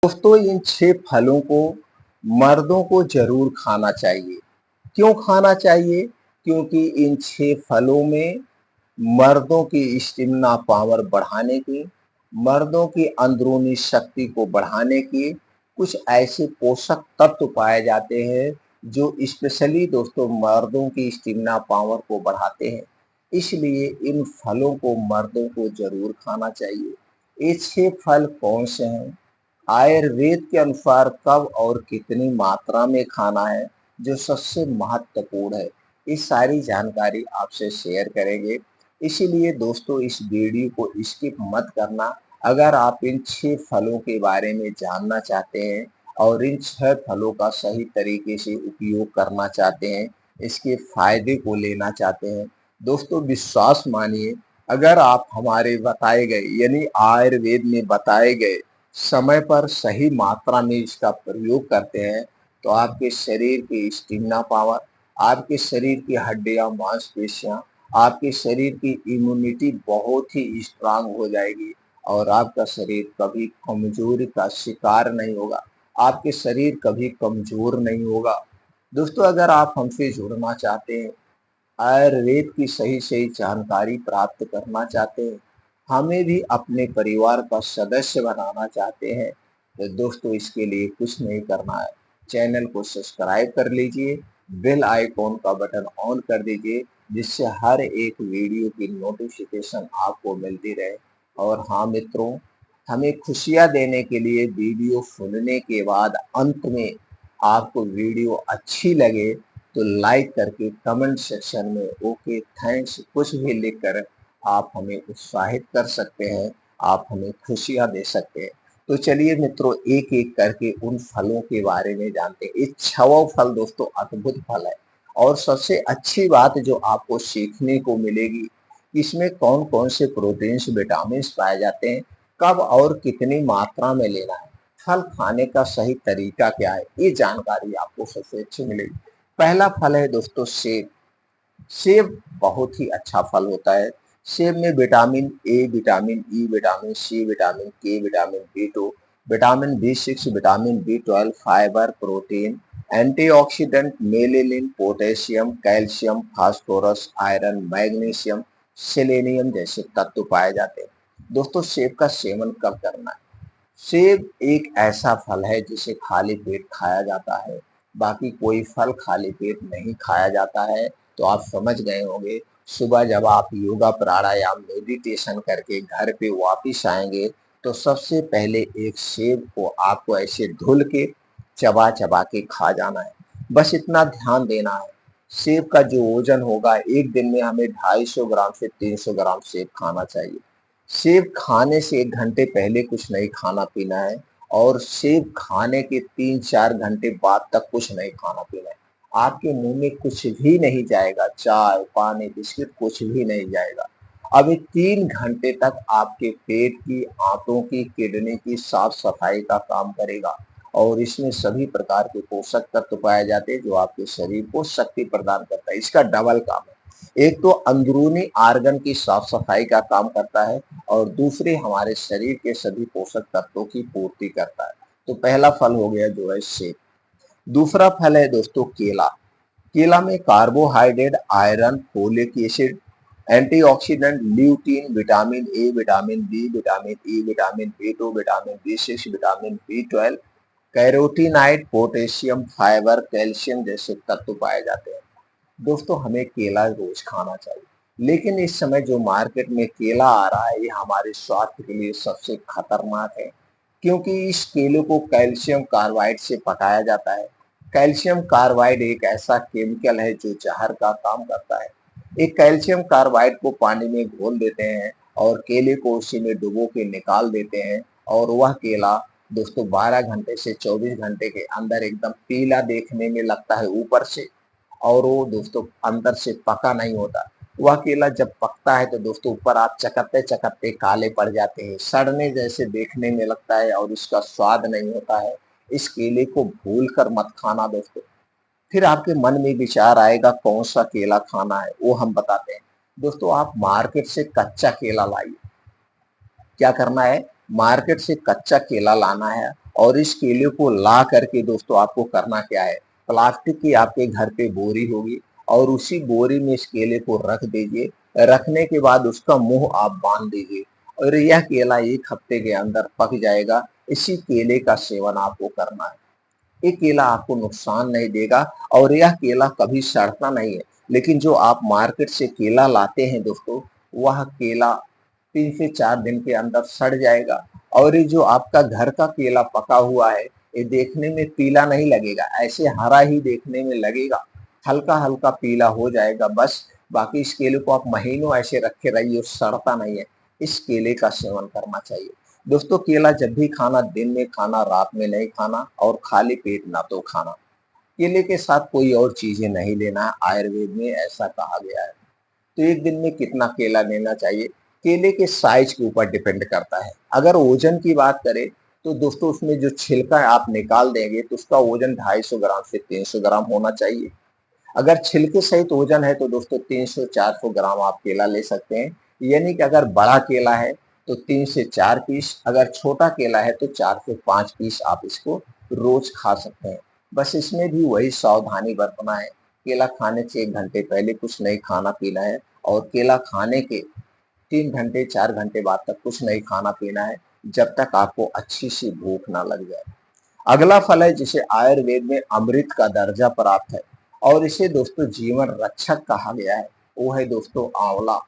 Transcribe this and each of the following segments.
दोस्तों इन 6 फलों को मर्दों को जरूर खाना चाहिए। क्यों खाना चाहिए? क्योंकि इन 6 फलों में मर्दों की स्टेमिना पावर बढ़ाने की, मर्दों की अंदरूनी शक्ति को बढ़ाने की कुछ ऐसे पोषक तत्व पाए जाते हैं जो स्पेशली दोस्तों मर्दों की स्टेमिना पावर को बढ़ाते हैं। इसलिए इन फलों को मर्दों को जरूर खाना चाहिए। ये 6 फल कौन से हैं? आयुर्वेद के अनुसार कब और कितनी मात्रा में खाना है जो सबसे महत्वपूर्ण है, ये सारी जानकारी आपसे शेयर करेंगे। इसीलिए दोस्तों इस वीडियो को स्किप मत करना। अगर आप इन 6 फलों के बारे में जानना चाहते हैं और इन 6 फलों का सही तरीके से उपयोग करना चाहते हैं, इसके फायदे को लेना चाहते हैं, दोस्तों विश्वास मानिए, अगर आप हमारे बताए गए यानी आयुर्वेद में बताए गए समय पर सही मात्रा में इसका प्रयोग करते हैं तो आपके शरीर की स्टेमिना पावर, आपके शरीर की हड्डियां, मांसपेशियां, आपके शरीर की इम्यूनिटी बहुत ही स्ट्रांग हो जाएगी और आपका शरीर कभी कमजोरी का शिकार नहीं होगा। आपके शरीर कभी कमजोर नहीं होगा। दोस्तों अगर आप हमसे जुड़ना चाहते हैं, आयुर्वेद की सही-सही जानकारी प्राप्त करना चाहते हैं, हमें भी अपने परिवार का सदस्य बनाना चाहते हैं, तो दोस्तों इसके लिए कुछ नहीं करना है। चैनल को सब्सक्राइब कर लीजिए, बेल आइकॉन का बटन ऑन कर दीजिए, जिससे हर एक वीडियो की नोटिफिकेशन आपको मिलती रहे। और हाँ मित्रों, हमें खुशियाँ देने के लिए वीडियो सुनने के बाद अंत में आपको वीडियो अच्छी लगे तो लाइक करके कमेंट सेक्शन में ओके थैंक्स कुछ भी लिखकर आप हमें उत्साहित कर सकते हैं, आप हमें खुशियाँ दे सकते हैं। तो चलिए मित्रों एक-एक करके उन फलों के बारे में जानते हैं। ये 6वां फल दोस्तों अद्भुत फल है और सबसे अच्छी बात जो आपको सीखने को मिलेगी, इसमें कौन-कौन से प्रोटीन्स, विटामिन्स पाए जाते हैं, कब और कितनी मात्रा में लेना है, फल खाने का सही तरीका क्या है, ये जानकारी आपको सबसे अच्छी मिलेगी। पहला फल है दोस्तों सेब। सेब बहुत ही अच्छा फल होता है। सेब में vitamin A, vitamin E, vitamin C, vitamin K, vitamin बी2, विटामिन बी6, विटामिन बी12, fibre, protein, antioxidant, melanin, potassium, calcium, phosphorus, iron, magnesium, selenium जैसे तत्व पाए जाते हैं। दोस्तों सेब का सेवन कब करना है? सेब एक ऐसा फल है जिसे खाली पेट खाया जाता है, बाकी कोई फल खाली पेट नहीं खाया जाता है। तो आप समझ गए होंगे, सुबह जब आप योगा, प्राणायाम, मेडिटेशन करके घर पे वापिस आएँगे, तो सबसे पहले एक सेब को आपको ऐसे धुल के, चबा-चबा के खा जाना है। बस इतना ध्यान देना है। सेब का जो वज़न होगा, एक दिन में हमें 250 ग्राम से 300 ग्राम सेब खाना चाहिए। सेब खाने से 1 घंटे पहले कुछ नहीं खाना-पीना है और सेब खाने के 3-4 घंटे बाद तक कुछ नहीं खाना-पीना है। आपके मुँह में कुछ भी नहीं जाएगा, चाय, पानी, बिस्किट कुछ भी नहीं जाएगा। अब ये 3 घंटे तक आपके पेट की, आंतों की, किडनी की साफ-सफाई का काम करेगा और इसमें सभी प्रकार के पोषक तत्व पाए जाते हैं जो आपके शरीर को शक्ति प्रदान करता है। इसका डबल काम है। एक तो अंदरूनी आर्गन की साफ-सफाई का काम करता है और दूसरे हमारे शरीर के सभी पोषक तत्वों की पूर्ति करता है। तो पहला फल हो गया जो है सेब। दूसरा फल है दोस्तों केला। केला में carbohydrate, iron, folic acid, antioxidant, lutein, vitamin A, vitamin B, vitamin E, vitamin बी2, विटामिन बी6, विटामिन बी12, कैरोटीनाइड, पोटेशियम, फाइबर, कैल्शियम जैसे तत्व पाए जाते हैं। दोस्तों हमें केला रोज खाना चाहिए, लेकिन इस समय जो मार्केट में केला आ रहा है ये हमारे स्वास्थ्य के लिए सबसे खतरनाक है, क्योंकि इस केले को कैल्शियम कार्बाइड से पकाया जाता है। कैल्शियम कार्बाइड एक ऐसा केमिकल है जो जहर का काम करता है। एक कैल्शियम कार्बाइड को पानी में घोल देते हैं और केले को उसी में डुबो के निकाल देते हैं और वह केला दोस्तों 12 घंटे से 24 घंटे के अंदर एकदम पीला देखने में लगता है ऊपर से, और वो दोस्तों अंदर से पका नहीं होता। वह केला जब पकता है तो दोस्तों ऊपर आप चकत्ते-चकत्ते काले पड़ जाते हैं, सड़ने जैसे देखने में लगता है और इसका स्वाद नहीं होता है। इस केले को भूलकर मत खाना दोस्तों। फिर आपके मन में विचार आएगा कौन-सा केला खाना है, वो हम बताते हैं। दोस्तों आप मार्केट से कच्चा केला लाइए। क्या करना है? मार्केट से कच्चा केला लाना है और इस केले को ला करके दोस्तों आपको करना क्या है, प्लास्टिक की आपके घर पे बोरी होगी और उसी बोरी में इस केले को रख दीजिए। रखने के बाद उसका मुंह आप बांध दीजिए और यह केला 1 हफ्ते के अंदर पक जाएगा। इसी केले का सेवन आपको करना है। ये केला आपको नुकसान नहीं देगा और यह केला कभी सड़ता नहीं है। लेकिन जो आप मार्केट से केला लाते हैं दोस्तों, वह केला 3 से 4 दिन के अंदर सड़ जाएगा और ये जो आपका घर का केला पका हुआ है, ये देखने में पीला नहीं लगेगा, ऐसे हरा ही देखने में लगेगा, हल्का-हल्का पीला हो जाएगा बस। बाकी इस केले को आप महीनों ऐसे रखे रहिए, सड़ता नहीं है। इस केले का सेवन करना चाहिए। दोस्तों केला जब भी खाना, दिन में खाना, रात में नहीं खाना और खाली पेट ना तो खाना। केले के साथ कोई और चीजें नहीं लेना है, आयुर्वेद में ऐसा कहा गया है। तो एक दिन में कितना केला लेना चाहिए, केले के साइज के ऊपर डिपेंड करता है। अगर वजन की बात करें तो दोस्तों उसमें जो छिलका आप निकाल देंगे तो उसका वजन 250 ग्राम से 300 ग्राम होना चाहिए। अगर छिलके सहित वजन है तो दोस्तों 300-400 ग्राम आप केला ले सकते हैं। यानी कि अगर बड़ा केला है तो 3 से 4 पीस, अगर छोटा केला है तो 4 से 5 पीस आप इसको रोज खा सकते हैं। बस इसमें भी वही सावधानी बरतना है, केला खाने से 1 घंटे पहले कुछ नहीं खाना पीना है और केला खाने के 3 घंटे 4 घंटे बाद तक कुछ नहीं खाना पीना है, जब तक आपको अच्छी सी भूख ना लग जाए। अगला फल है जिसे आयुर्वेद में अमृत का दर्जा प्राप्त है और इसे दोस्तों जीवन रक्षक कहा गया है, वो है दोस्तों आंवला।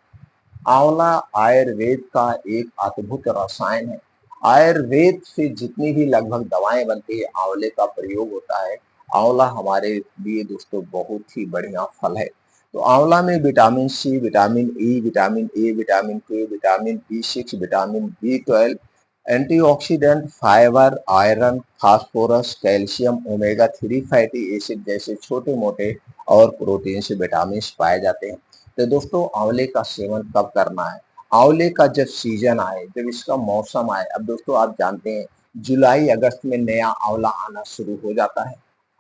आंवला आयुर्वेद का एक अद्भुत रसायन है। आयुर्वेद से जितनी भी लगभग दवाएं बनती है, आंवले का प्रयोग होता है। आंवला हमारे लिए दोस्तों बहुत ही बढ़िया फल है। तो आंवला में vitamin C, vitamin E, vitamin A, vitamin K, vitamin बी6, विटामिन बी12, antioxidant, fibre, iron, phosphorus, calcium, omega 3 fatty acid जैसे छोटे मोटे और प्रोटीन से विटामिन पाए जाते हैं। तो दोस्तों आंवले का सेवन कब करना है, आंवले का जब सीजन आए, जब इसका मौसम आए। अब दोस्तों आप जानते हैं जुलाई अगस्त में नया आंवला आना शुरू हो जाता है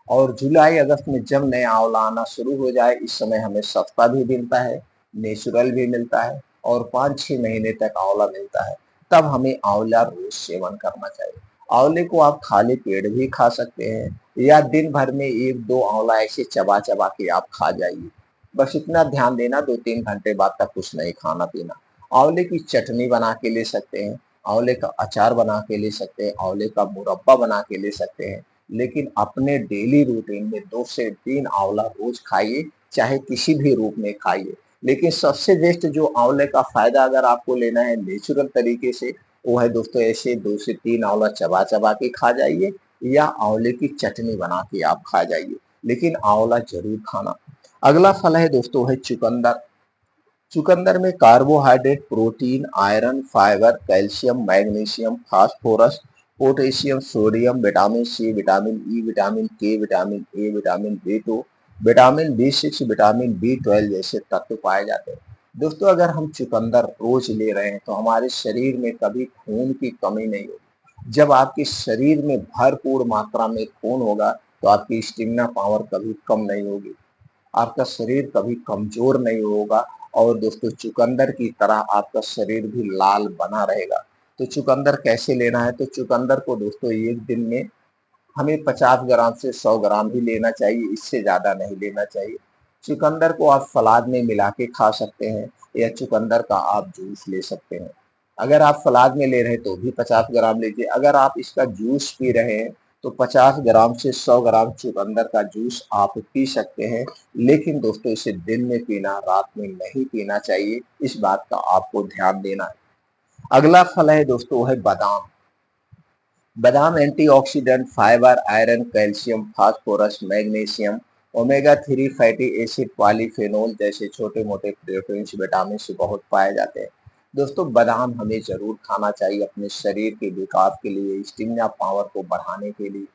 और जुलाई अगस्त में जब नया आंवला आना शुरू हो जाए, इस समय हमें सस्ता भी मिलता है, नेचुरल भी मिलता है और 5-6 महीने तक आंवला मिलता है। तब हमें आंवला रोज सेवन करना चाहिए। आंवले को आप खाली पेट भी खा सकते हैं या दिन भर में 1-2 आंवला ऐसे चबा चबा के आप खा जाइए। बस इतना ध्यान देना, 2-3 घंटे बाद तक कुछ नहीं खाना पीना। आंवले की चटनी बना के ले सकते हैं, आंवले का अचार बना के ले सकते हैं, आंवले का मुरब्बा बना के ले सकते हैं। लेकिन अपने डेली रूटीन में 2 से 3 आंवला रोज खाइए, चाहे किसी भी रूप में खाइए। लेकिन सबसे बेस्ट जो आंवले का फायदा अगर आपको लेना है नेचुरल तरीके से, वो है दोस्तों ऐसे 2 से 3 आंवला चबा चबा के खा जाइए या आंवले की चटनी बना के आप खा जाइए, लेकिन आंवला जरूर खाना। अगला फल है दोस्तों है चुकंदर। चुकंदर में carbohydrate, protein, iron, fibre, calcium, magnesium, phosphorus, potassium, sodium, vitamin C, vitamin E, vitamin K, vitamin A, vitamin बी2, विटामिन बी6, विटामिन बी12 जैसे तत्व पाए जाते हैं। दोस्तों अगर हम चुकंदर रोज ले रहे हैं तो हमारे शरीर में कभी खून की कमी नहीं होगी। जब आपके शरीर में भरपूर मात्रा में खून होगा तो आपकी स्टेमिना पावर कभी कम नहीं होगी, आपका शरीर कभी कमजोर नहीं होगा और दोस्तों चुकंदर की तरह आपका शरीर भी लाल बना रहेगा। तो चुकंदर कैसे लेना है, तो चुकंदर को दोस्तों एक दिन में हमें 50 ग्राम से 100 ग्राम ही लेना चाहिए, इससे ज्यादा नहीं लेना चाहिए। चुकंदर को आप सलाद में मिला के खा सकते हैं या चुकंदर का आप जूस ले सकते हैं। अगर आप सलाद में ले रहे हैं तो भी 50 ग्राम लीजिए, अगर आप इसका जूस पी रहे हैं तो 50 ग्राम से 100 ग्राम चुकंदर का जूस आप पी सकते हैं। लेकिन दोस्तों इसे दिन में पीना, रात में नहीं पीना चाहिए, इस बात का आपको ध्यान देना है। अगला फल है दोस्तों वो है बादाम। बादाम antioxidant, fibre, iron, calcium, phosphorus, magnesium, omega 3 fatty acid, polyphenol जैसे छोटे मोटे प्रोटीन विटामिन से बहुत पाए जाते हैं। दोस्तों बादाम हमें जरूर खाना चाहिए अपने शरीर के विकास के लिए, स्टेमिना पावर को बढ़ाने के लिए।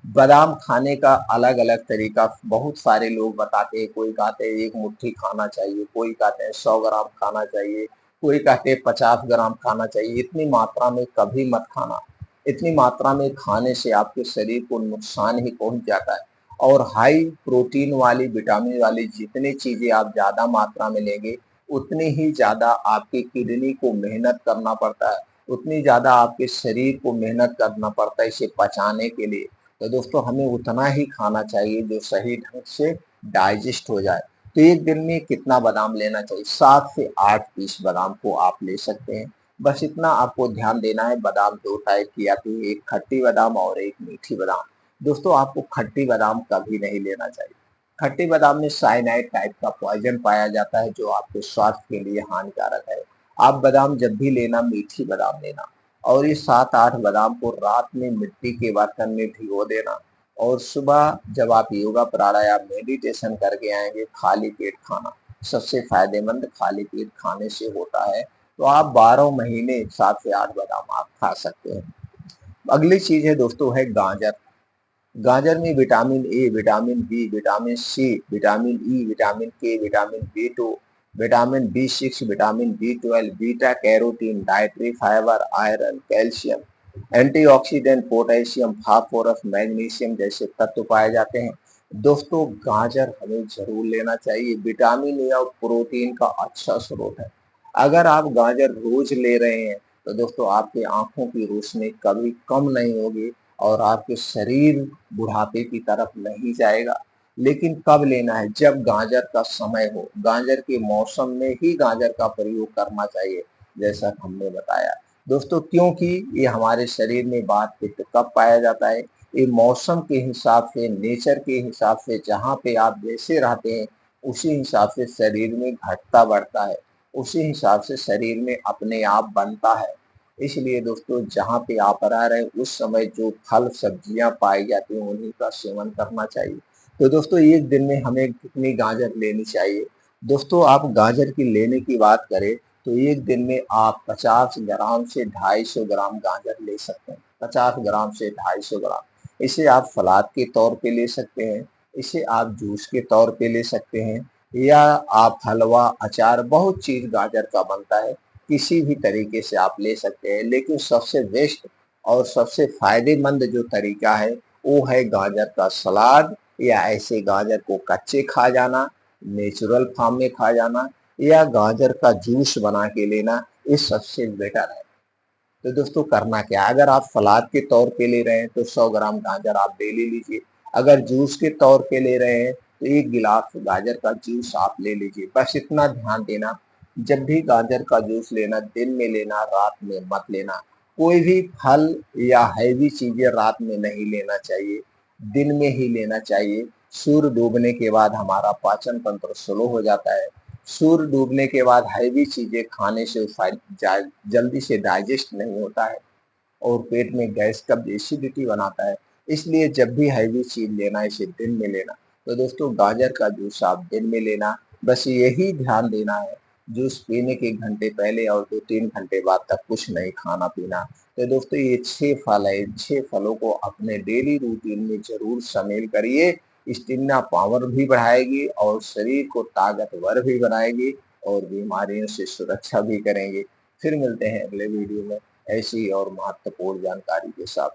बादाम खाने का अलग अलग तरीका बहुत सारे लोग बताते हैं, कोई कहते हैं 1 मुट्ठी खाना चाहिए, कोई कहते हैं 100 ग्राम खाना चाहिए, कोई कहते हैं 50 ग्राम खाना चाहिए। इतनी मात्रा में कभी मत खाना, इतनी मात्रा में खाने से आपके शरीर को नुकसान ही पहुंच जाता है। और हाई प्रोटीन वाली, विटामिन वाली जितनी चीजें आप ज्यादा मात्रा में लेंगे, उतनी ही ज्यादा आपकी किडनी को मेहनत करना पड़ता है उतनी ज़्यादा आपके शरीर को मेहनत करना पड़ता है इसे पचाने के लिए। तो दोस्तों हमें उतना ही खाना चाहिए जो सही ढंग से डाइजेस्ट हो जाए। तो एक दिन में कितना बादाम लेना चाहिए? 7 से 8 पीस बादाम को आप ले सकते हैं। बस इतना आपको ध्यान देना है। बादाम 2 टाइप की आती है, एक खट्टी बादाम और एक मीठी बादाम। दोस्तों आपको खट्टी बादाम कभी नहीं लेना चाहिए। खट्टे बादाम में साइनाइड टाइप का पॉइजन पाया जाता है जो आपके स्वास्थ्य के लिए हानिकारक है। आप बादाम जब भी लेना मीठी बादाम लेना, और ये 7-8 बादाम को रात में मिट्टी के बर्तन में भिगो देना, और सुबह जब आप योगा प्राणायाम मेडिटेशन करके आएंगे खाली पेट खाना सबसे फायदेमंद खाली पेट खाने से होता है। तो आप 12 महीने 7 से 8 बादाम आप खा सकते हैं। अगली चीज है दोस्तों है गाजर। गाजर में vitamin A, vitamin B, vitamin C, vitamin E, vitamin K, vitamin बी2, विटामिन बी6, विटामिन बी12, beta carotene, dietary fibre, iron, calcium, antioxidant, potassium, phosphorus, magnesium जैसे तत्व पाए जाते हैं। दोस्तों गाजर हमें जरूर लेना चाहिए। विटामिन ए और प्रोटीन का अच्छा स्रोत है। अगर आप गाजर रोज ले रहे हैं तो दोस्तों आपकी आंखों की रोशनी कभी कम नहीं होगी और आपके शरीर बुढ़ापे की तरफ नहीं जाएगा। लेकिन कब लेना है? जब गाजर का समय हो। गाजर के मौसम में ही गाजर का प्रयोग करना चाहिए जैसा हमने बताया। दोस्तों क्योंकि ये हमारे शरीर में वात पित्त कब पाया जाता है? ये मौसम के हिसाब से, नेचर के हिसाब से, जहाँ पे आप जैसे रहते हैं उसी हिसाब से शरीर में घटता बढ़ता है, उसी हिसाब से शरीर में अपने आप बनता है। इसलिए दोस्तों जहाँ पे आप रह रहे हैं उस समय जो फल सब्जियां पाई जाती हैं उन्हीं का सेवन करना चाहिए। तो दोस्तों एक दिन में हमें कितनी गाजर लेनी चाहिए? दोस्तों आप गाजर की लेने की बात करें तो एक दिन में आप 50 ग्राम से 250 ग्राम गाजर ले सकते हैं। 50 ग्राम से 250 ग्राम। इसे आप सलाद के तौर पे ले सकते हैं, इसे आप जूस के तौर पे ले सकते हैं, या आप हलवा अचार बहुत चीज गाजर का बनता है, किसी भी तरीके से आप ले सकते हैं। लेकिन सबसे बेस्ट और सबसे फायदेमंद जो तरीका है वो है गाजर का सलाद, या ऐसे गाजर को कच्चे खा जाना, नेचुरल फॉर्म में खा जाना, या गाजर का जूस बना के लेना, ये सबसे बेटर है। तो दोस्तों करना क्या है? अगर आप सलाद के तौर पे ले रहे हैं तो 100 ग्राम गाजर आप डेली लीजिए। अगर जूस के तौर पे ले रहे हैं तो 1 गिलास गाजर का जूस आप ले लीजिए। बस इतना ध्यान देना, जब भी गाजर का जूस लेना दिन में लेना, रात में मत लेना। कोई भी फल या हैवी चीजें रात में नहीं लेना चाहिए, दिन में ही लेना चाहिए। सूर्य डूबने के बाद हमारा पाचन तंत्र स्लो हो जाता है। सूर्य डूबने के बाद हैवी चीजें खाने से जल्दी से डाइजेस्ट नहीं होता है और पेट में गैस कब्ज एसिडिटी बनाता है। इसलिए जब भी हैवी चीज लेना इसे दिन में लेना। तो दोस्तों गाजर का जूस आप दिन में लेना। बस यही ध्यान देना है, जूस पीने के 1 घंटे पहले और 2-3 घंटे बाद तक कुछ नहीं खाना पीना। तो दोस्तों ये 6 फल है, इन 6 फलों को अपने डेली रूटीन में जरूर शामिल करिए। स्टेमिना पावर भी बढ़ाएगी और शरीर को ताकतवर भी बनाएगी और बीमारियों से सुरक्षा भी करेंगे। फिर मिलते हैं अगले वीडियो में ऐसी और महत्वपूर्ण जानकारी के साथ।